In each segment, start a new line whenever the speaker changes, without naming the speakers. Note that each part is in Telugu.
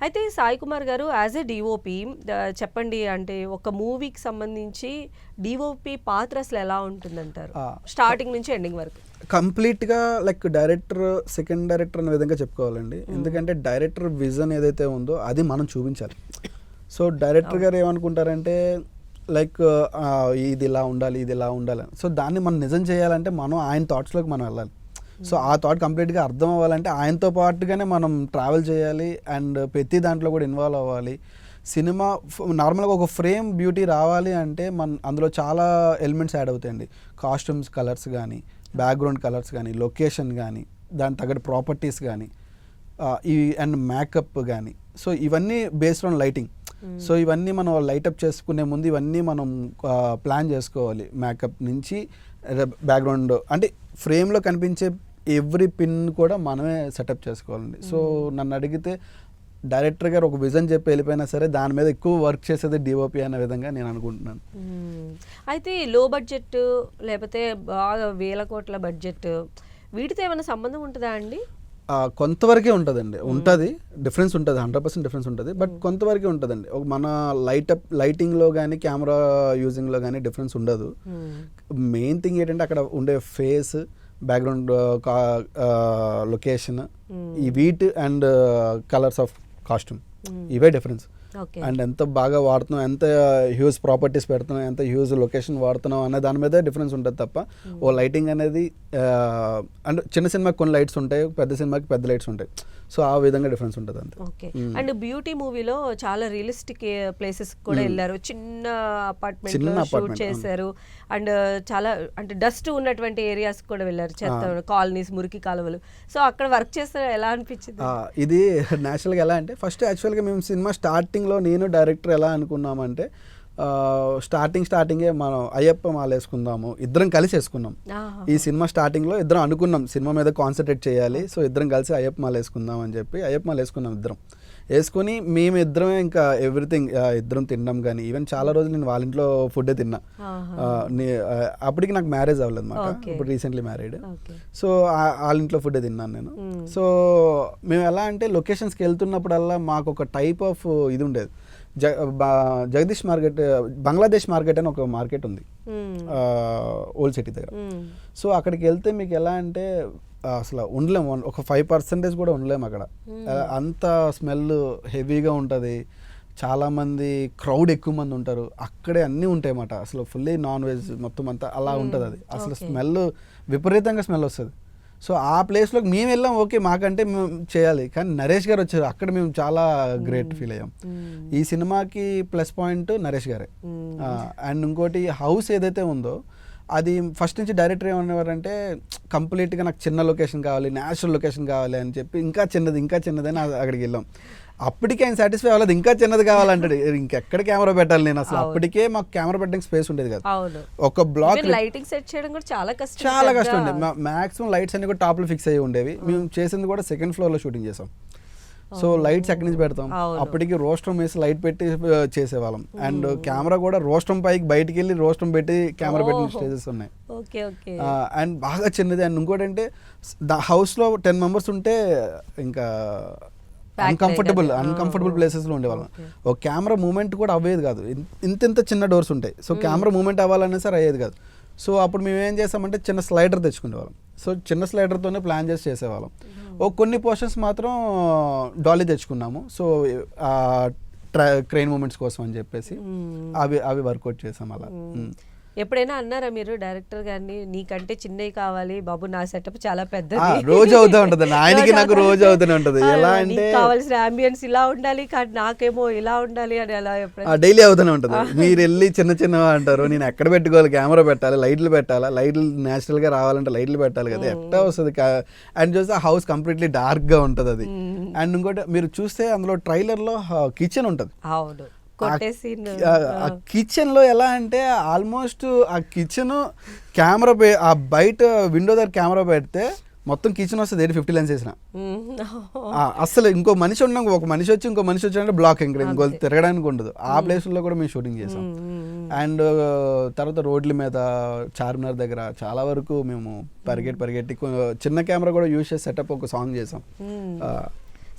అయితే సాయి కుమార్ గారు యాజ్ ఎ డిఓపి చెప్పండి, అంటే ఒక మూవీకి సంబంధించి డిఓపి పాత్ర అసలు ఎలా ఉంటుందంటారు స్టార్టింగ్ నుంచి ఎండింగ్ వరకు?
కంప్లీట్గా లైక్ డైరెక్టర్ సెకండ్ డైరెక్టర్ అనే విధంగా చెప్పుకోవాలండి. ఎందుకంటే డైరెక్టర్ విజన్ ఏదైతే ఉందో అది మనం చూపించాలి. సో డైరెక్టర్ గారు ఏమనుకుంటారంటే లైక్ ఇది ఇలా ఉండాలి, ఇది ఇలా ఉండాలి. సో దాన్ని మనం నిజం చేయాలంటే మనం ఆయన థాట్స్లోకి మనం వెళ్ళాలి. సో ఆ థాట్ కంప్లీట్గా అర్థం అవ్వాలంటే ఆయనతో పాటుగానే మనం ట్రావెల్ చేయాలి అండ్ ప్రతి దాంట్లో కూడా ఇన్వాల్వ్ అవ్వాలి. సినిమా నార్మల్గా ఒక ఫ్రేమ్ బ్యూటీ రావాలి అంటే అందులో చాలా ఎలిమెంట్స్ యాడ్ అవుతాయండి. కాస్ట్యూమ్స్ కలర్స్ కానీ, బ్యాక్గ్రౌండ్ కలర్స్ కానీ, లొకేషన్ కానీ, దాని తగ్గట్టు ప్రాపర్టీస్ కానీ, ఈ అండ్ మేకప్ కానీ. సో ఇవన్నీ బేస్డ్ ఆన్ లైటింగ్. సో ఇవన్నీ మనం లైటప్ చేసుకునే ముందు ఇవన్నీ మనం ప్లాన్ చేసుకోవాలి. మేకప్ నుంచి బ్యాక్గ్రౌండ్ అంటే ఫ్రేమ్లో కనిపించే ఎవ్రీ పిన్ కూడా మనమే సెటప్ చేసుకోవాలండి. సో నన్ను అడిగితే డైరెక్టర్ గారు ఒక విజన్ చెప్పి వెళ్ళిపోయినా సరే దాని మీద ఎక్కువ వర్క్ చేసేది డిఓపి అనే విధంగా నేను అనుకుంటున్నాను.
అయితే లో బడ్జెట్ లేకపోతే బాగా వేల కోట్ల బడ్జెట్ వీటితో ఏమైనా సంబంధం ఉంటుందా అండి?
కొంతవరకే ఉంటుందండి. ఉంటుంది, డిఫరెన్స్ ఉంటుంది, 100% డిఫరెన్స్ ఉంటుంది. బట్ కొంతవరకే ఉంటుందండి. మన లైటింగ్లో కానీ కెమెరా యూజింగ్లో కానీ డిఫరెన్స్ ఉండదు. మెయిన్ థింగ్ ఏంటంటే అక్కడ ఉండే ఫేస్, బ్యాక్గ్రౌండ్, లొకేషన్, ఈ wheat and colours of costume, ఇవే డిఫరెన్స్. అండ్ ఎంత బాగా వాడుతున్నాం, ఎంత హ్యూజ్ ప్రాపర్టీస్ పెడుతున్నాం, ఎంత హ్యూజ్ లొకేషన్ వాడుతున్నాం అనే దాని మీద డిఫరెన్స్ ఉంటుంది తప్ప ఓ లైటింగ్ అనేది అంటే చిన్న సినిమాకి కొన్ని లైట్స్ ఉంటాయి, పెద్ద సినిమాకి పెద్ద లైట్స్ ఉంటాయి. సో ఆ విధంగా డిఫరెన్స్ ఉంటుంది అంతే.
ఓకే. అండ్ బ్యూటీ మూవీలో చాలా రియలిస్టిక్ ప్లేసెస్ కూడా వెళ్ళారు. చిన్న అపార్ట్మెంట్ షూట్ చేశారు అండ్ చాలా అంటే డస్ట్ ఉన్నటువంటి ఏరియాస్ కూడా వెళ్ళారు, చెత్త కాలనీస్, మురికి కాలువలు. సో అక్కడ వర్క్ చేస్తే ఎలా అనిపించింది?
ఇది నేచురల్గా ఎలా అంటే ఫస్ట్ యాక్చువల్గా మేము సినిమా స్టార్టింగ్లో నేను డైరెక్టర్ ఎలా అనుకున్నామంటే స్టార్టింగే మనం అయ్యప్ప మాల వేసుకుందాము, ఇద్దరం కలిసి వేసుకున్నాం. ఈ సినిమా స్టార్టింగ్లో ఇద్దరం అనుకున్నాం సినిమా మీద కాన్సన్ట్రేట్ చేయాలి, సో ఇద్దరం కలిసి అయ్యప్ప మాల వేసుకుందాం అని చెప్పి అయ్యప్ప మాల వేసుకున్నాం. ఇద్దరం వేసుకుని మేమిద్దరమే ఇంకా ఎవ్రీథింగ్ ఇద్దరం తిన్నాం. కానీ ఈవెన్ చాలా రోజులు నేను వాళ్ళ ఇంట్లో ఫుడ్డే తిన్నా. అప్పటికి నాకు మ్యారేజ్ అవ్వలేదు అన్నమాట, ఇప్పుడు రీసెంట్లీ మ్యారీడ్. సో వాళ్ళ ఇంట్లో ఫుడ్డే తిన్నాను నేను. సో మేము ఎలా అంటే లొకేషన్స్కి వెళ్తున్నప్పుడల్లా మాకు ఒక టైప్ ఆఫ్ ఇది ఉండేది. జగదీష్ మార్కెట్, బంగ్లాదేశ్ మార్కెట్ అని ఒక మార్కెట్ ఉంది ఓల్డ్ సిటీ దగ్గర. సో అక్కడికి వెళ్తే మీకు ఎలా అంటే అసలు ఉండలేము, ఒక 5% కూడా ఉండలేము అక్కడ. అంత స్మెల్ హెవీగా ఉంటుంది, చాలామంది క్రౌడ్ ఎక్కువ మంది ఉంటారు, అక్కడే అన్నీ ఉంటాయి అన్నమాట. అసలు ఫుల్లీ నాన్ వెజ్ మొత్తం అంతా అలా ఉంటుంది. అది అసలు స్మెల్ విపరీతంగా స్మెల్ వస్తుంది. సో ఆ ప్లేస్లోకి మేము వెళ్ళాం, ఓకే మాకంటే మేము చేయాలి, కానీ నరేష్ గారు వచ్చారు. అక్కడ మేము చాలా గ్రేట్ ఫీల్ అయ్యాం. ఈ సినిమాకి ప్లస్ పాయింట్ నరేష్ గారే. అండ్ ఇంకోటి హౌస్ ఏదైతే ఉందో అది ఫస్ట్ నుంచి డైరెక్టర్ ఏమనేవారంటే కంప్లీట్గా నాకు చిన్న లొకేషన్ కావాలి, న్యాచురల్ లొకేషన్ కావాలి అని చెప్పి ఇంకా చిన్నది అని అక్కడికి వెళ్ళాం. అప్పటికే ఆయన సాటిస్ఫై అవ్వలేదు, ఇంకా చిన్నది కావాలంటాడు. ఇంకెక్కడ కెమెరా పెట్టాలి నేను అసలు? అప్పటికే మాకు కెమెరా పెట్టడానికి స్పేస్ ఉండేది కదా. ఒక బ్లాక్
లైటింగ్ సెట్ చేయడం కూడా చాలా
కష్టం అండి. మాక్సిమం లైట్స్ అన్ని కూడా టాప్ లో ఫిక్స్ అయ్యి ఉండేవి. మేము చేసింది కూడా సెకండ్ ఫ్లోర్ లో షూటింగ్ చేసాం. సో లైట్స్ ఎక్కడి నుంచి పెడతాం? అప్పటికి రోస్ట్రూమ్ వేసి లైట్ పెట్టి చేసేవాళ్ళం. అండ్ కెమెరా కూడా రోస్ట్రూమ్ పైకి బయటికి వెళ్ళి రోస్ట్రూమ్ పెట్టి కెమెరా పెట్టిన స్టేజెస్ ఉన్నాయి. అండ్ బాగా చిన్నది. అండ్ ఇంకోటి అంటే హౌస్ లో 10 members ఉంటే ఇంకా అన్కంఫర్టబుల్ ప్లేసెస్లో ఉండేవాళ్ళం. ఒక కెమెరా మూమెంట్ కూడా అవ్వేది కాదు, ఇంత చిన్న డోర్స్ ఉంటాయి. సో కెమెరా మూమెంట్ అవ్వాలనే సరే అయ్యేది కాదు. సో అప్పుడు మేము ఏం చేసామంటే చిన్న స్లైడర్ తెచ్చుకునేవాళ్ళం. సో చిన్న స్లైడర్తోనే ప్లాన్ చేసి చేసేవాళ్ళం. కొన్ని పోర్షన్స్ మాత్రం డాలీ తెచ్చుకున్నాము. సో క్రెయిన్ మూమెంట్స్ కోసం అని చెప్పేసి అవి వర్కౌట్ చేసాం అలా.
ఎప్పుడైనా అన్నారా మీరు డైరెక్టర్ గారిని, నీకంటే చిన్నవి కావాలి బాబు, నా సెటప్ చాలా పెద్దది?
రోజు అవుతూ ఉంటుంది, ఆయనకి నాకు రోజు అవుతూనే ఉంటుంది. ఎలా అంటే
కావాల్సిన అంబియన్స్ ఇలా ఉండాలి, కానీ నాకేమో ఇలా ఉండాలి అని అలా
డైలీ అవుతూనే ఉంటుంది. మీరు వెళ్ళి చిన్న అంటారు, నేను ఎక్కడ పెట్టుకోవాలి, కెమెరా పెట్టాలి, లైట్లు పెట్టాలా, లైట్లు నేచురల్ గా రావాలంటే లైట్లు పెట్టాలి కదా, ఎట్లా వస్తుంది? అండ్ చూస్తే హౌస్ కంప్లీట్లీ డార్క్ గా ఉంటుంది అది. అండ్ ఇంకోటి మీరు చూస్తే అందులో ట్రైలర్ లో కిచెన్ ఉంటుంది.
అవును,
కిచెన్ లో ఎలా అంటే ఆల్మోస్ట్ ఆ కిచెన్ కెమెరా ఆ బయట విండో దగ్గర కెమెరా పెడితే మొత్తం కిచెన్ వస్తుంది 50 లెన్స్ వేసిన. అసలు ఇంకో మనిషి ఉన్నాం, ఒక మనిషి వచ్చి ఇంకో మనిషి వచ్చి అంటే బ్లాక్ ఇంకో తిరగడానికి ఉండదు. ఆ ప్లేస్లో కూడా మేము షూటింగ్ చేసాం. అండ్ తర్వాత రోడ్ల మీద చార్మినార్ దగ్గర చాలా వరకు మేము పరిగెట్టి చిన్న కెమెరా కూడా యూజ్ చేసి సెటప్ ఒక సాంగ్ చేసాం.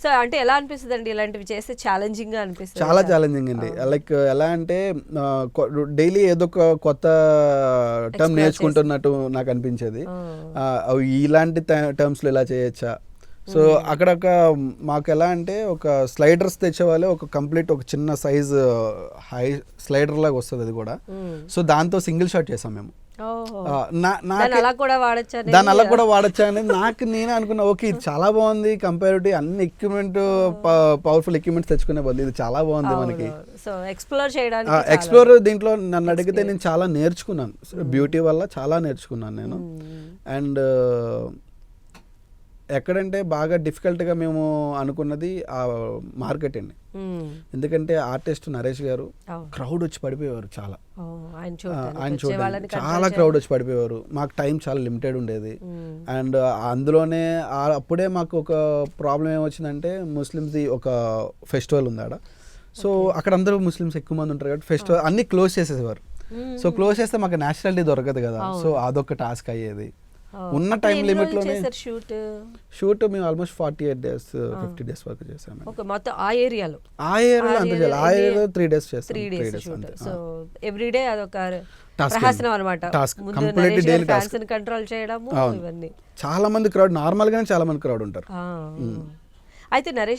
సో అంటే ఎలా అనిపిస్తుంది అండి ఇలాంటివి చేస్తే? ఛాలెంజింగ్ గా అనిపిస్తుంది?
చాలా ఛాలెంజింగ్ అండి. లైక్ ఎలా అంటే డైలీ ఏదో ఒక కొత్త టర్మ్ నేర్చుకుంటున్నట్టు నాకు అనిపించేది. ఇలాంటి టర్మ్స్లో ఇలా చేయొచ్చా. సో అక్కడ మాకు ఎలా అంటే ఒక స్లైడర్స్ తెచ్చేవాళ్ళే ఒక కంప్లీట్ ఒక చిన్న సైజ్ హై స్లైడర్ లాగా వస్తుంది అది కూడా. సో దాంతో సింగిల్ షాట్ చేసాం మేము.
దాన్ని అలా కూడా
వాడచ్చా అనేది నేనే అనుకున్నా. ఓకే ఇది చాలా బాగుంది, కంపారిటివ్ అన్ని ఎక్విప్మెంట్ పవర్ఫుల్ ఎక్విప్మెంట్స్ తెచ్చుకునే బదులు ఇది చాలా బాగుంది మనకి.
సో ఎక్స్ప్లోర్ చేయడానికి
ఎక్స్ప్లోర్ దీంట్లో నన్ను అడిగితే నేను చాలా నేర్చుకున్నాను. బ్యూటీ వల్ల చాలా నేర్చుకున్నాను నేను. అండ్ ఎక్కడంటే బాగా డిఫికల్ట్గా మేము అనుకున్నది ఆ మార్కెట్ అండి. ఎందుకంటే ఆర్టిస్ట్ నరేష్ గారు క్రౌడ్ వచ్చి పడిపోయేవారు చాలా. ఆయన చూడండి చాలా క్రౌడ్ వచ్చి పడిపోయేవారు. మాకు టైం చాలా లిమిటెడ్ ఉండేది. అండ్ అందులోనే అప్పుడే మాకు ఒక ప్రాబ్లం ఏమొచ్చిందంటే ముస్లిమ్స్ది ఒక ఫెస్టివల్ ఉంది ఆడ. సో అక్కడ అందరూ ముస్లిమ్స్ ఎక్కువ మంది ఉంటారు కాబట్టి ఫెస్టివల్ అన్ని క్లోజ్ చేసేసేవారు. సో క్లోజ్ చేస్తే మాకు నేచురాలిటీ దొరకదు కదా. సో అదొక టాస్క్ అయ్యేది. ఉన్న టైం లిమిట్ లోనే షూట్ మేము ఆల్మోస్ట్ 48 days 50 days వరకు చేసాము.
మొత్తం ఆ ఏరియాలో
అంతే చేయాలి. ఆ ఏరియాలో 3 days చేస్తాం.
3 days అంతే. సో ఎవ్రీడే అదొక ప్రహసనం అన్నమాట.
Task completely daily task.
Control చేయడము ఇవన్నీ.
చాలా మంది క్రౌడ్ నార్మల్ గానే చాలా మంది క్రౌడ్ ఉంటారు.
అయితే నరేష్